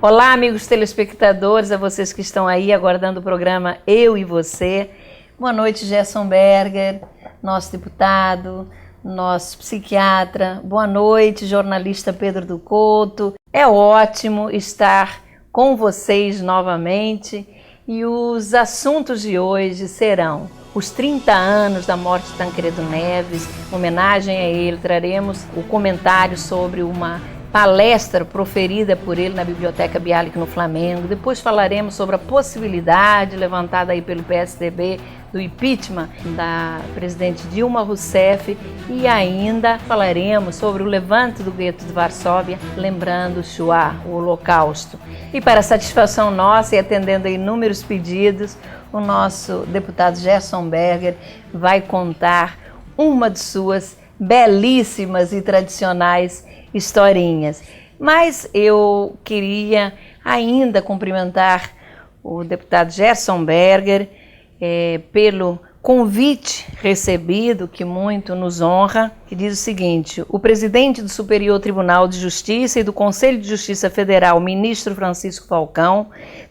Olá, amigos telespectadores, a vocês que estão aí aguardando o programa Eu e Você. Boa noite, Gerson Berger, nosso deputado, nosso psiquiatra. Boa noite, jornalista Pedro do Couto. É ótimo estar com vocês novamente e os assuntos de hoje serão os 30 anos da morte de Tancredo Neves. Em homenagem a ele, traremos o comentário sobre uma palestra proferida por ele na Biblioteca Bialik no Flamengo. Depois falaremos sobre a possibilidade levantada aí pelo PSDB do impeachment da presidente Dilma Rousseff e ainda falaremos sobre o levante do gueto de Varsóvia, lembrando o Shoah, o Holocausto. E para satisfação nossa e atendendo a inúmeros pedidos, o nosso deputado Gerson Berger vai contar uma de suas belíssimas e tradicionais historinhas. Mas eu queria ainda cumprimentar o deputado Gerson Berger pelo convite recebido, que muito nos honra, que diz o seguinte: o presidente do Superior Tribunal de Justiça e do Conselho de Justiça Federal, ministro Francisco Falcão,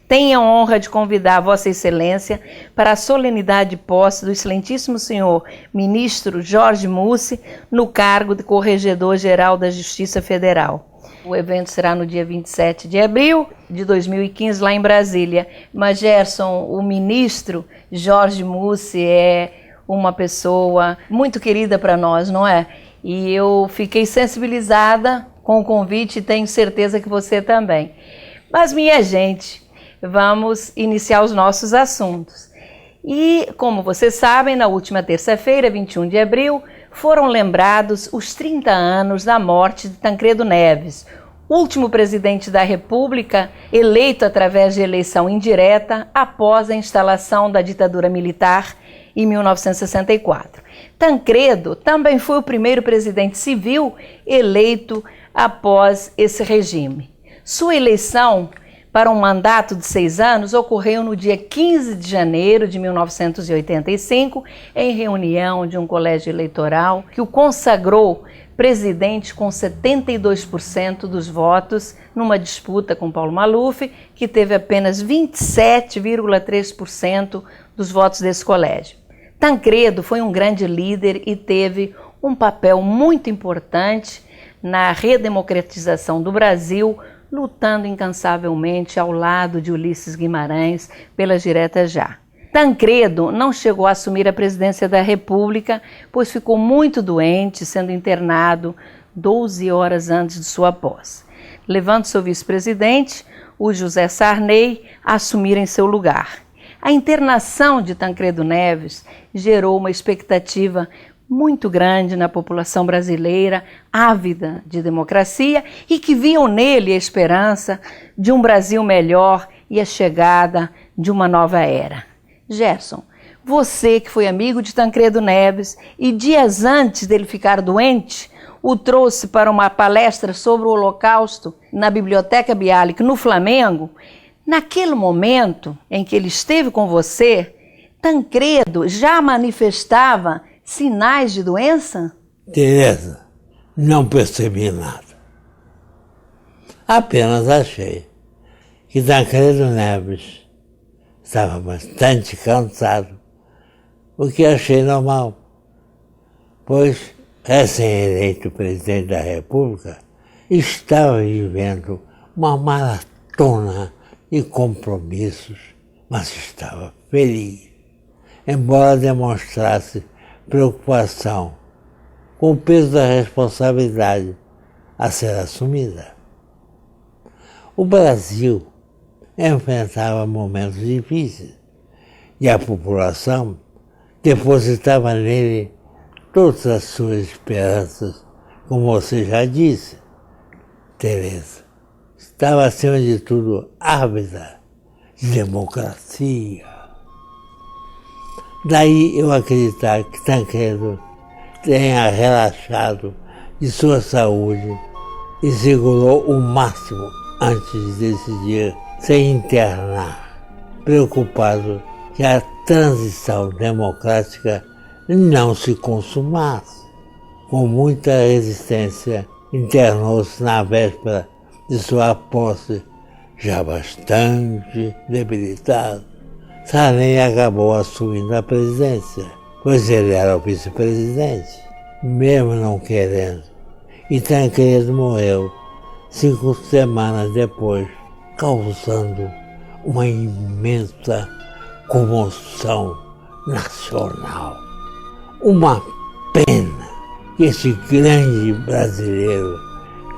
tem a honra de convidar Vossa Excelência para a solenidade de posse do excelentíssimo senhor ministro Jorge Mussi no cargo de Corregedor-Geral da Justiça Federal. O evento será no dia 27 de abril de 2015, lá em Brasília. Mas, Gerson, o ministro Jorge Mussi é uma pessoa muito querida para nós, não é? E eu fiquei sensibilizada com o convite e tenho certeza que você também. Mas, minha gente, vamos iniciar os nossos assuntos. E, como vocês sabem, na última terça-feira, 21 de abril, foram lembrados os 30 anos da morte de Tancredo Neves, último presidente da República eleito através de eleição indireta após a instalação da ditadura militar em 1964. Tancredo também foi o primeiro presidente civil eleito após esse regime. Sua eleição para um mandato de 6 anos ocorreu no dia 15 de janeiro de 1985, em reunião de um colégio eleitoral que o consagrou presidente com 72% dos votos, numa disputa com Paulo Maluf, que teve apenas 27,3% dos votos desse colégio. Tancredo foi um grande líder e teve um papel muito importante na redemocratização do Brasil, lutando incansavelmente ao lado de Ulisses Guimarães pelas diretas já. Tancredo não chegou a assumir a presidência da República, pois ficou muito doente, sendo internado 12 horas antes de sua posse, levando seu vice-presidente, o José Sarney, a assumir em seu lugar. A internação de Tancredo Neves gerou uma expectativa muito grande na população brasileira, ávida de democracia e que viam nele a esperança de um Brasil melhor e a chegada de uma nova era. Gerson, você que foi amigo de Tancredo Neves e dias antes dele ficar doente, o trouxe para uma palestra sobre o Holocausto na Biblioteca Bialik no Flamengo, naquele momento em que ele esteve com você, Tancredo já manifestava sinais de doença? Tereza, não percebi nada. Apenas achei que Tancredo Neves estava bastante cansado, o que achei normal, pois, recém-eleito presidente da República, estava vivendo uma maratona de compromissos, mas estava feliz, embora demonstrasse preocupação com o peso da responsabilidade a ser assumida. O Brasil enfrentava momentos difíceis e a população depositava nele todas as suas esperanças, como você já disse, Tereza. Estava, acima de tudo, ávida de democracia. Daí eu acreditar que Tancredo tenha relaxado de sua saúde e segurou o máximo antes de decidir se internar, preocupado que a transição democrática não se consumasse. Com muita resistência, internou-se na véspera de sua posse, já bastante debilitado. Sarney acabou assumindo a presidência, pois ele era o vice-presidente, mesmo não querendo. E Tancredo morreu 5 semanas depois, causando uma imensa comoção nacional. Uma pena que esse grande brasileiro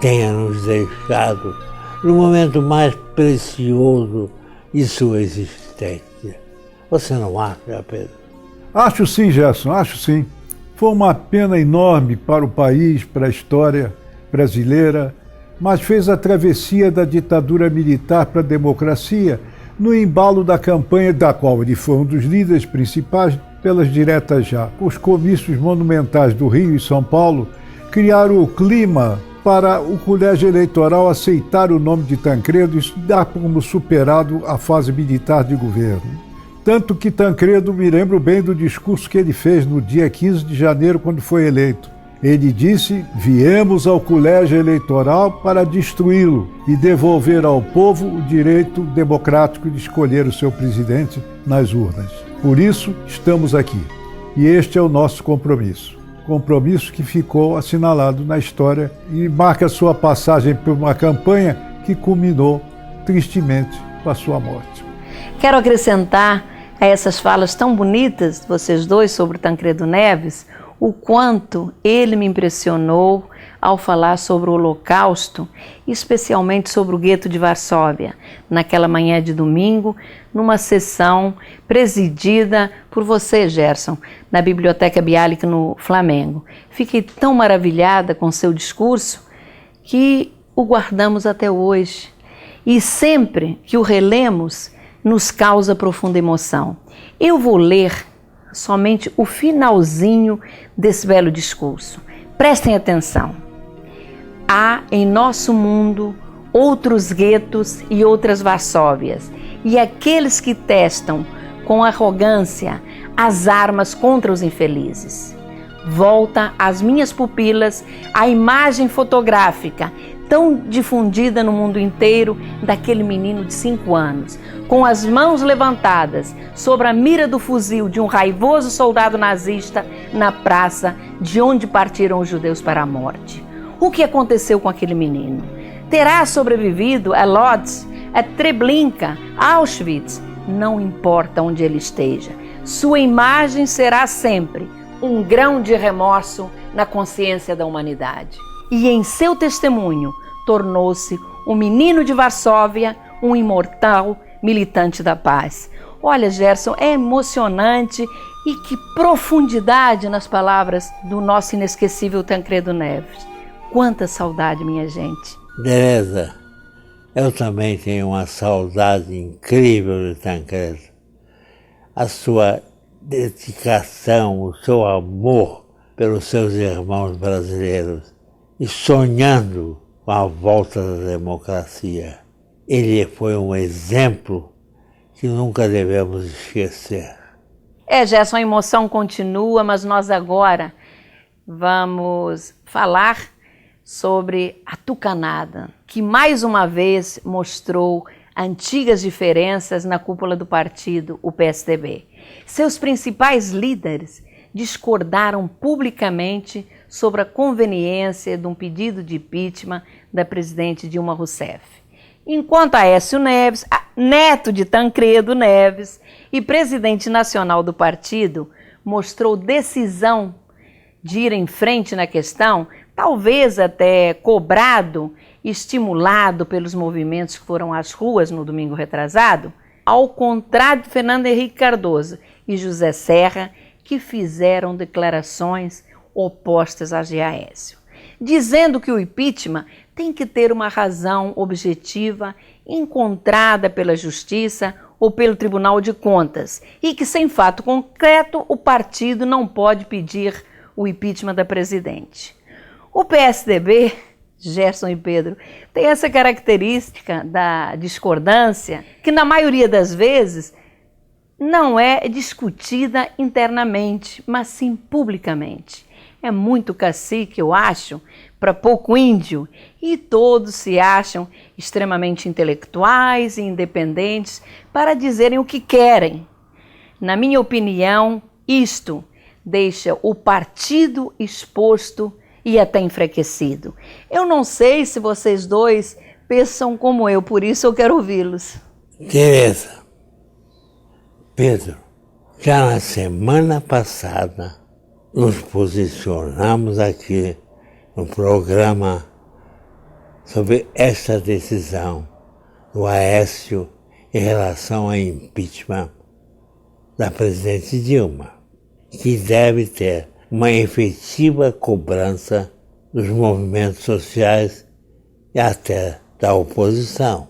tenha nos deixado no momento mais precioso de sua existência. Você não acha, Pedro? Acho sim, Gerson, acho sim. Foi uma pena enorme para o país, para a história brasileira, mas fez a travessia da ditadura militar para a democracia no embalo da campanha da qual ele foi um dos líderes principais pelas diretas já. Os comícios monumentais do Rio e São Paulo criaram o clima para o colégio eleitoral aceitar o nome de Tancredo e dar como superado a fase militar de governo. Tanto que Tancredo, me lembro bem do discurso que ele fez no dia 15 de janeiro, quando foi eleito. Ele disse: viemos ao colégio eleitoral para destruí-lo e devolver ao povo o direito democrático de escolher o seu presidente nas urnas. Por isso, estamos aqui. E este é o nosso compromisso. Compromisso que ficou assinalado na história e marca sua passagem por uma campanha que culminou, tristemente, com a sua morte. Quero acrescentar a essas falas tão bonitas de vocês dois sobre Tancredo Neves, o quanto ele me impressionou ao falar sobre o Holocausto, especialmente sobre o gueto de Varsóvia, naquela manhã de domingo, numa sessão presidida por você, Gerson, na Biblioteca Bialik no Flamengo. Fiquei tão maravilhada com seu discurso que o guardamos até hoje. E sempre que o relemos, nos causa profunda emoção. Eu vou ler somente o finalzinho desse belo discurso. Prestem atenção. Há em nosso mundo outros guetos e outras Varsóvias, e aqueles que testam com arrogância as armas contra os infelizes. Volta às minhas pupilas a imagem fotográfica tão difundida no mundo inteiro daquele menino de 5 anos, com as mãos levantadas sobre a mira do fuzil de um raivoso soldado nazista na praça de onde partiram os judeus para a morte. O que aconteceu com aquele menino? Terá sobrevivido a Lodz, a Treblinka, a Auschwitz? Não importa onde ele esteja. Sua imagem será sempre um grão de remorso na consciência da humanidade. E em seu testemunho tornou-se um menino de Varsóvia, um imortal militante da paz. Olha, Gerson, é emocionante e que profundidade nas palavras do nosso inesquecível Tancredo Neves. Quanta saudade, minha gente. Tereza, eu também tenho uma saudade incrível de Tancredo. A sua dedicação, o seu amor pelos seus irmãos brasileiros e sonhando com a volta da democracia. Ele foi um exemplo que nunca devemos esquecer. Gerson, a emoção continua, mas nós agora vamos falar sobre a tucanada, que mais uma vez mostrou antigas diferenças na cúpula do partido, o PSDB. Seus principais líderes discordaram publicamente sobre a conveniência de um pedido de impeachment da presidente Dilma Rousseff. Enquanto Aécio Neves, neto de Tancredo Neves e presidente nacional do partido, mostrou decisão de ir em frente na questão, talvez até cobrado, estimulado pelos movimentos que foram às ruas no domingo retrasado, ao contrário de Fernando Henrique Cardoso e José Serra, que fizeram declarações opostas a Aécio, dizendo que o impeachment tem que ter uma razão objetiva encontrada pela Justiça ou pelo Tribunal de Contas e que, sem fato concreto, o partido não pode pedir o impeachment da presidente. O PSDB, Gerson e Pedro, tem essa característica da discordância que, na maioria das vezes, não é discutida internamente, mas sim publicamente. É muito cacique, eu acho, para pouco índio e todos se acham extremamente intelectuais e independentes para dizerem o que querem. Na minha opinião, isto deixa o partido exposto e até enfraquecido. Eu não sei se vocês dois pensam como eu, por isso eu quero ouvi-los. Tereza, Pedro, já na semana passada nos posicionamos aqui no programa sobre esta decisão do Aécio em relação ao impeachment da presidente Dilma, que deve ter uma efetiva cobrança dos movimentos sociais e até da oposição.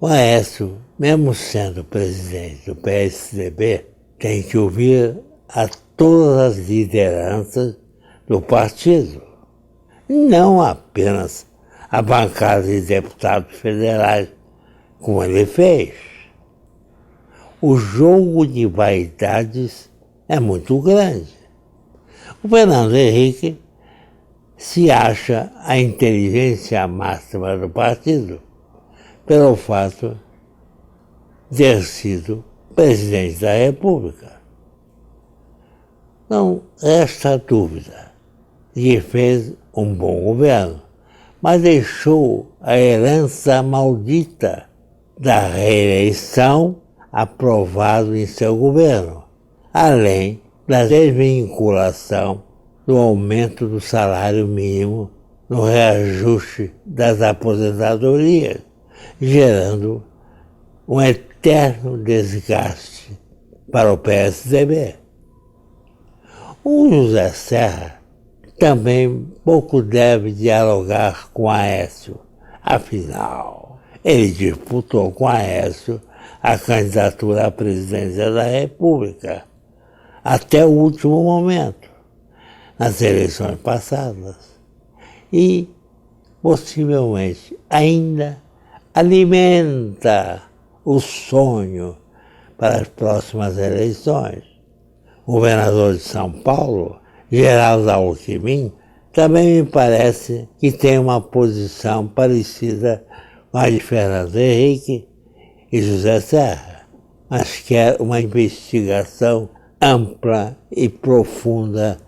O Aécio, mesmo sendo presidente do PSDB, tem que ouvir a todas as lideranças do partido, não apenas a bancada de deputados federais, como ele fez. O jogo de vaidades é muito grande. O Fernando Henrique se acha a inteligência máxima do partido pelo fato de ter sido presidente da República. Não resta dúvida de que fez um bom governo, mas deixou a herança maldita da reeleição aprovado em seu governo, além da desvinculação do aumento do salário mínimo no reajuste das aposentadorias, gerando um eterno desgaste para o PSDB. O José Serra também pouco deve dialogar com Aécio, afinal, ele disputou com Aécio a candidatura à presidência da República até o último momento, nas eleições passadas, e possivelmente ainda alimenta o sonho para as próximas eleições. O governador de São Paulo, Geraldo Alckmin, também me parece que tem uma posição parecida com a de Fernando Henrique e José Serra, mas quer uma investigação ampla e profunda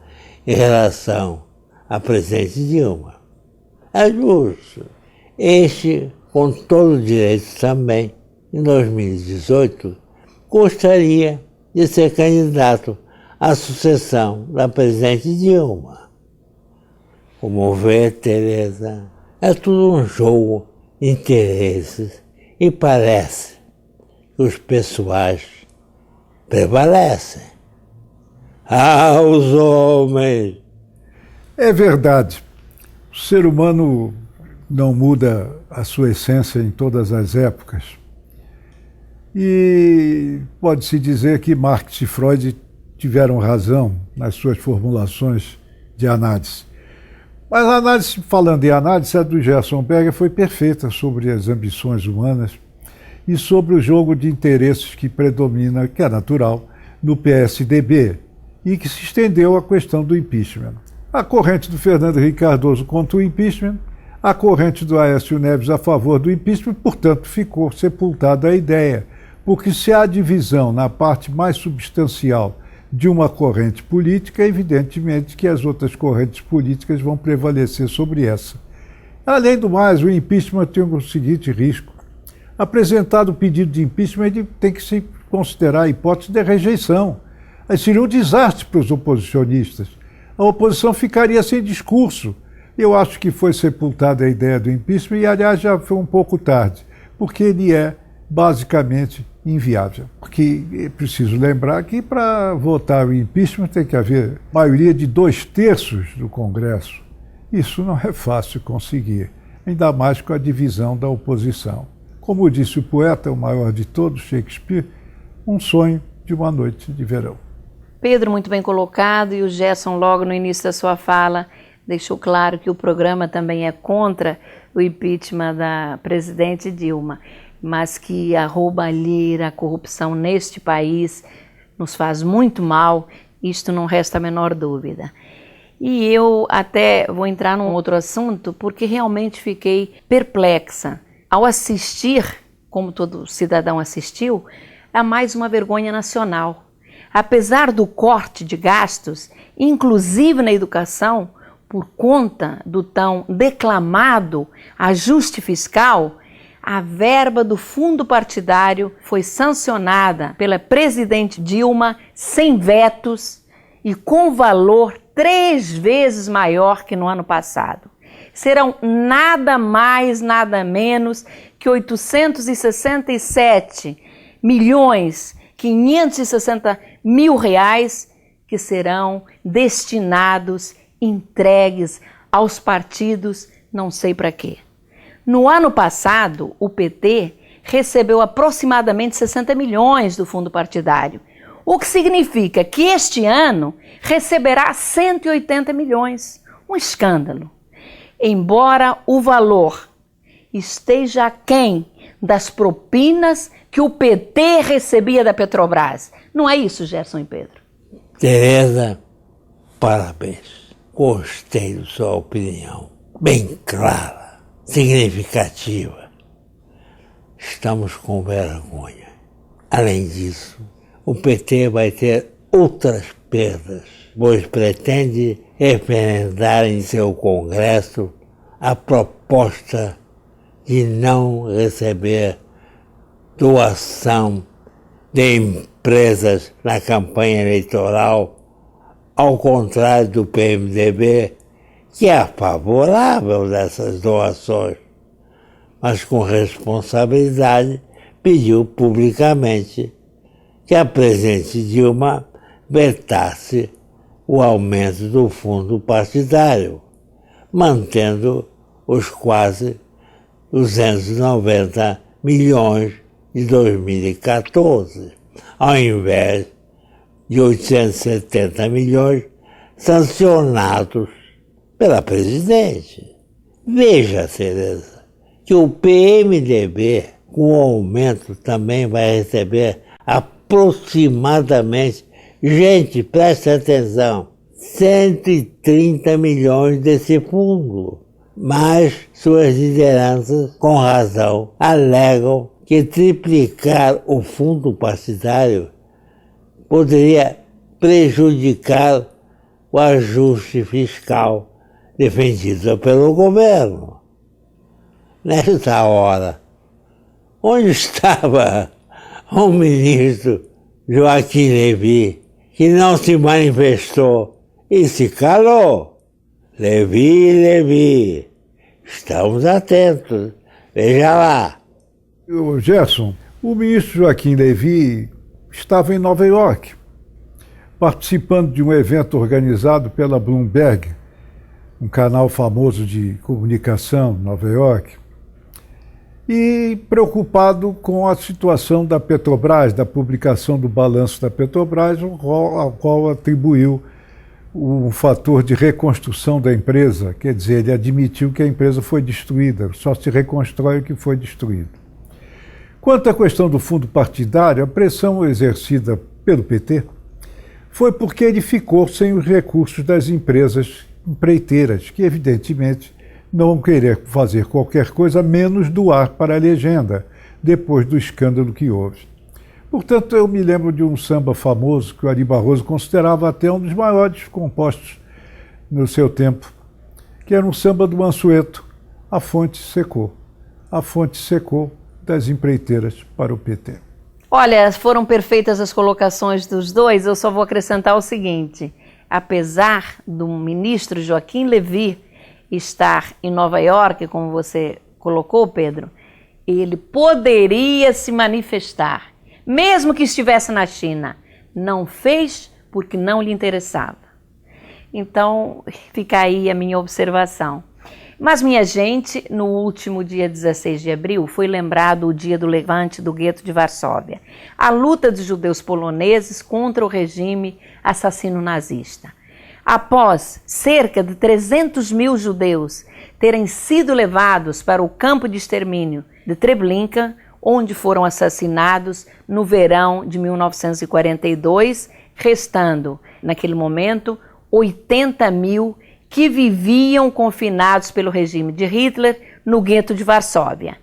em relação à presidente Dilma. É justo. Este, com todo o direito também, em 2018, gostaria de ser candidato à sucessão da presidente Dilma. Como vê, Tereza, é tudo um jogo de interesses e parece que os pessoais prevalecem. Ah, os homens! É verdade. O ser humano não muda a sua essência em todas as épocas. E pode-se dizer que Marx e Freud tiveram razão nas suas formulações de análise. Mas a análise, falando em análise, a do Gerson Berger foi perfeita sobre as ambições humanas e sobre o jogo de interesses que predomina, que é natural, no PSDB e que se estendeu à questão do impeachment. A corrente do Fernando Henrique Cardoso contra o impeachment, a corrente do Aécio Neves a favor do impeachment, portanto, ficou sepultada a ideia, porque se há divisão na parte mais substancial de uma corrente política, evidentemente que as outras correntes políticas vão prevalecer sobre essa. Além do mais, o impeachment tem o seguinte risco. Apresentado o pedido de impeachment, ele tem que se considerar a hipótese de rejeição. Aí seria um desastre para os oposicionistas. A oposição ficaria sem discurso. Eu acho que foi sepultada a ideia do impeachment e, aliás, já foi um pouco tarde, porque ele é basicamente inviável. Porque é preciso lembrar que para votar o impeachment tem que haver maioria de 2/3 do Congresso. Isso não é fácil conseguir, ainda mais com a divisão da oposição. Como disse o poeta, o maior de todos, Shakespeare, um sonho de uma noite de verão. Pedro, muito bem colocado, e o Gerson, logo no início da sua fala, deixou claro que o programa também é contra o impeachment da presidente Dilma, mas que a roubalheira, a corrupção neste país nos faz muito mal, isto não resta a menor dúvida. E eu até vou entrar num outro assunto, porque realmente fiquei perplexa ao assistir, como todo cidadão assistiu, a mais uma vergonha nacional. Apesar do corte de gastos, inclusive na educação, por conta do tão declamado ajuste fiscal, a verba do fundo partidário foi sancionada pela presidente Dilma sem vetos e com valor 3 vezes maior que no ano passado. Serão nada mais, nada menos que 867.560.000 reais que serão destinados, entregues aos partidos, não sei para quê. No ano passado, o PT recebeu aproximadamente 60 milhões do fundo partidário, o que significa que este ano receberá 180 milhões. Um escândalo. Embora o valor esteja aquém das propinas que o PT recebia da Petrobras. Não é isso, Gerson e Pedro? Tereza, parabéns. Gostei da sua opinião. Bem clara, significativa. Estamos com vergonha. Além disso, o PT vai ter outras perdas, pois pretende referendar em seu Congresso a proposta de não receber doação de empresas na campanha eleitoral, ao contrário do PMDB, que é favorável dessas doações, mas com responsabilidade pediu publicamente que a presidente Dilma vetasse o aumento do fundo partidário, mantendo os quase 290 milhões de 2014, ao invés de 870 milhões sancionados pela presidente. Veja, Tereza, que o PMDB, com o aumento, também vai receber aproximadamente, gente, preste atenção, 130 milhões desse fundo. Mas suas lideranças, com razão, alegam que triplicar o fundo partidário poderia prejudicar o ajuste fiscal defendido pelo governo. Nesta hora, onde estava o ministro Joaquim Levy, que não se manifestou e se calou? Levy, estamos atentos, veja lá. Gerson, o ministro Joaquim Levy estava em Nova York, participando de um evento organizado pela Bloomberg, um canal famoso de comunicação em Nova York, e preocupado com a situação da Petrobras, da publicação do balanço da Petrobras, ao qual atribuiu o fator de reconstrução da empresa, quer dizer, ele admitiu que a empresa foi destruída, só se reconstrói o que foi destruído. Quanto à questão do fundo partidário, a pressão exercida pelo PT foi porque ele ficou sem os recursos das empresas empreiteiras, que evidentemente não vão querer fazer qualquer coisa menos doar para a legenda, depois do escândalo que houve. Portanto, eu me lembro de um samba famoso que o Ari Barroso considerava até um dos maiores compostos no seu tempo, que era um samba do Mansueto, A Fonte Secou. A fonte secou das empreiteiras para o PT. Olha, foram perfeitas as colocações dos dois, eu só vou acrescentar o seguinte: apesar do ministro Joaquim Levy estar em Nova York, como você colocou, Pedro, ele poderia se manifestar, mesmo que estivesse na China. Não fez porque não lhe interessava. Então, fica aí a minha observação. Mas, minha gente, no último dia 16 de abril foi lembrado o dia do levante do gueto de Varsóvia, a luta dos judeus poloneses contra o regime assassino nazista. Após cerca de 300 mil judeus terem sido levados para o campo de extermínio de Treblinka, onde foram assassinados no verão de 1942, restando, naquele momento, 80 mil que viviam confinados pelo regime de Hitler no gueto de Varsóvia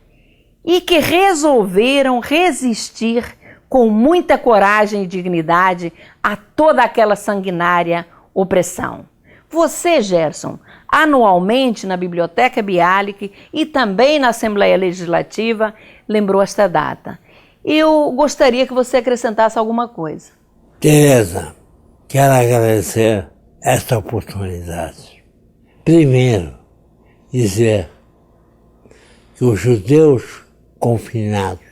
e que resolveram resistir com muita coragem e dignidade a toda aquela sanguinária opressão. Você, Gerson, anualmente na Biblioteca Bialik e também na Assembleia Legislativa, lembrou esta data. Eu gostaria que você acrescentasse alguma coisa. Tereza, quero agradecer esta oportunidade. Primeiro, dizer que os judeus confinados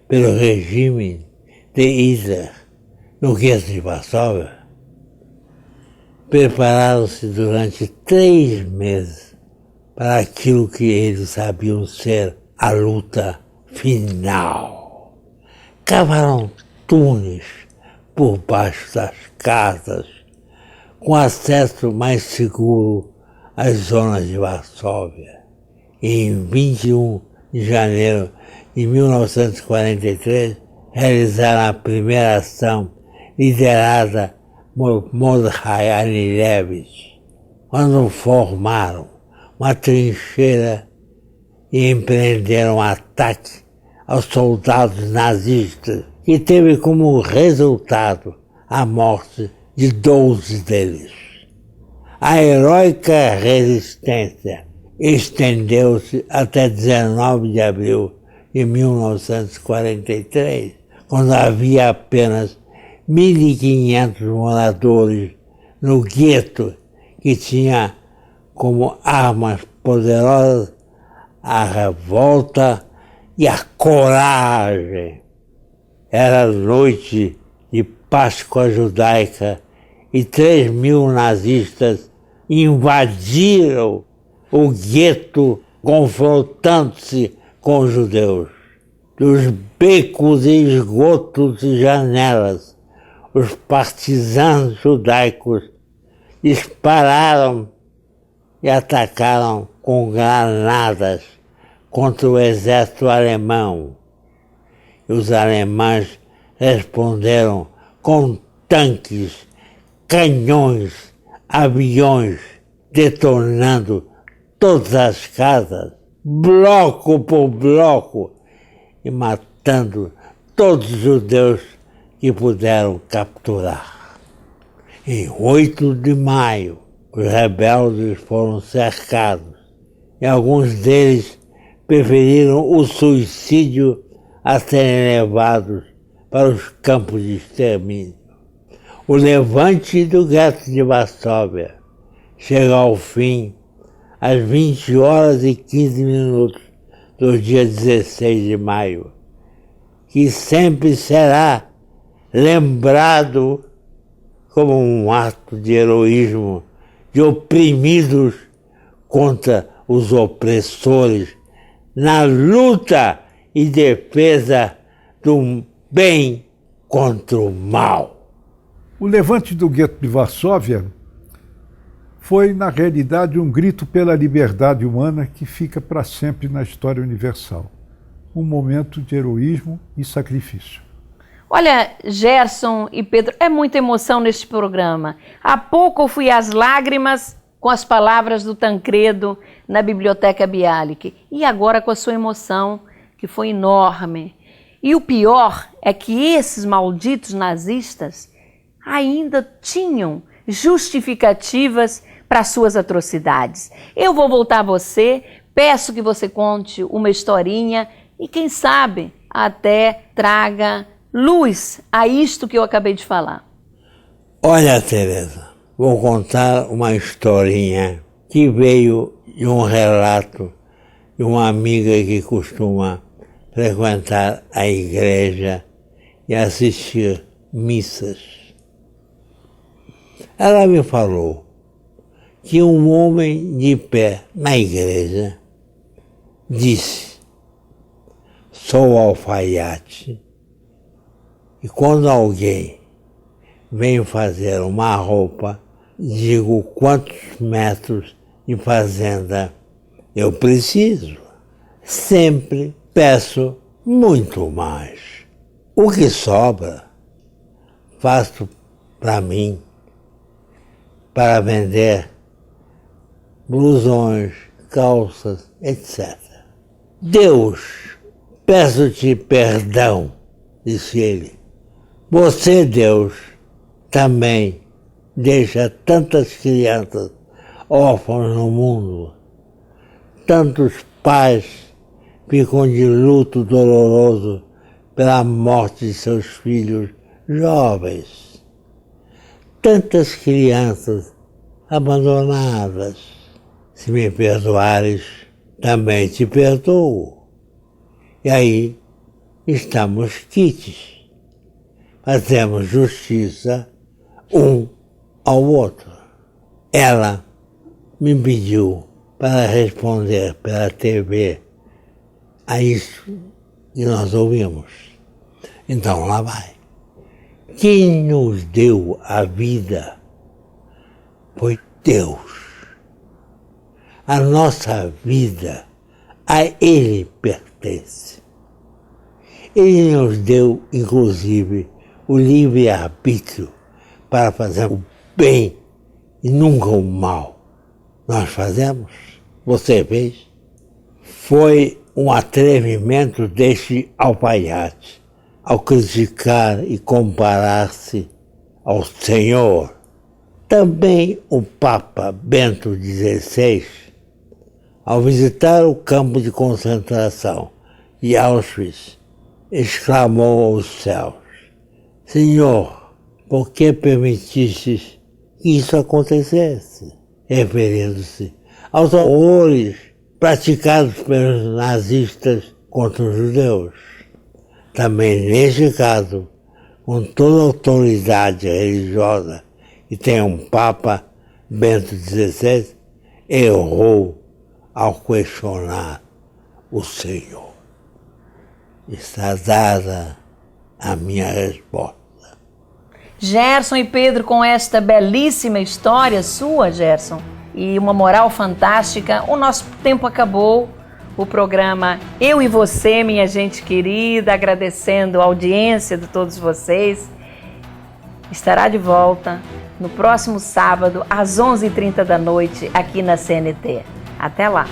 pelo regime de Hitler no gueto de Varsóvia prepararam-se durante 3 meses para aquilo que eles sabiam ser a luta final. Cavaram túneis por baixo das casas, com acesso mais seguro às zonas de Varsóvia. E em 21 de janeiro de 1943, realizaram a primeira ação liderada por Mordechai Anielewicz, quando formaram uma trincheira e empreenderam um ataque aos soldados nazistas, que teve como resultado a morte de 12 deles. A heróica resistência estendeu-se até 19 de abril de 1943, quando havia apenas 1.500 moradores no gueto, que tinha como armas poderosas a revolta e a coragem. Era noite de Páscoa judaica e 3.000 nazistas invadiram o gueto, confrontando-se com os judeus. Dos becos e esgotos e janelas, os partisãos judaicos dispararam e atacaram com granadas contra o exército alemão. E os alemães responderam com tanques, canhões, aviões, detonando todas as casas, bloco por bloco, e matando todos os judeus que puderam capturar. Em 8 de maio, os rebeldes foram cercados e alguns deles preferiram o suicídio a serem levados para os campos de extermínio. O levante do gueto de Varsóvia chega ao fim às 20h15 do dia 16 de maio, que sempre será lembrado como um ato de heroísmo de oprimidos contra os opressores na luta e defesa do bem contra o mal. O levante do gueto de Varsóvia foi, na realidade, um grito pela liberdade humana que fica para sempre na história universal. Um momento de heroísmo e sacrifício. Olha, Gerson e Pedro, é muita emoção neste programa. Há pouco eu fui às lágrimas com as palavras do Tancredo na Biblioteca Bialik. E agora com a sua emoção, que foi enorme. E o pior é que esses malditos nazistas ainda tinham justificativas para suas atrocidades. Eu vou voltar a você, peço que você conte uma historinha e quem sabe até traga luz a isto que eu acabei de falar. Olha, Tereza, vou contar uma historinha que veio de um relato de uma amiga que costuma frequentar a igreja e assistir missas. Ela me falou que um homem de pé na igreja disse: sou alfaiate e quando alguém vem fazer uma roupa, digo quantos metros de fazenda eu preciso. Sempre peço muito mais. O que sobra, faço para mim, para vender blusões, calças, etc. Deus, peço-te perdão, disse ele. Você, Deus, também deixa tantas crianças órfãs no mundo. Tantos pais ficam de luto doloroso pela morte de seus filhos jovens. Tantas crianças abandonadas. Se me perdoares, também te perdoo. E aí estamos quites. Fazemos justiça um ao outro. Ela me pediu para responder pela TV a isso que nós ouvimos. Então lá vai. Quem nos deu a vida foi Deus. A nossa vida a Ele pertence. Ele nos deu, inclusive, o livre-arbítrio para fazer o bem e nunca o mal. Nós fazemos? Você fez? Foi um atrevimento deste alfaiate ao criticar e comparar-se ao Senhor. Também o Papa Bento XVI, ao visitar o campo de concentração de Auschwitz, exclamou aos céus: Senhor, por que permitistes que isso acontecesse? Referindo-se aos horrores praticados pelos nazistas contra os judeus. Também, neste caso, com toda a autoridade religiosa que tem um Papa, Bento XVI, errou ao questionar o Senhor. Está dada a minha resposta. Gerson e Pedro, com esta belíssima história sua, Gerson, e uma moral fantástica, o nosso tempo acabou. O programa Eu e Você, minha gente querida, agradecendo a audiência de todos vocês, estará de volta no próximo sábado, às 11h30 da noite, aqui na CNT. Até lá!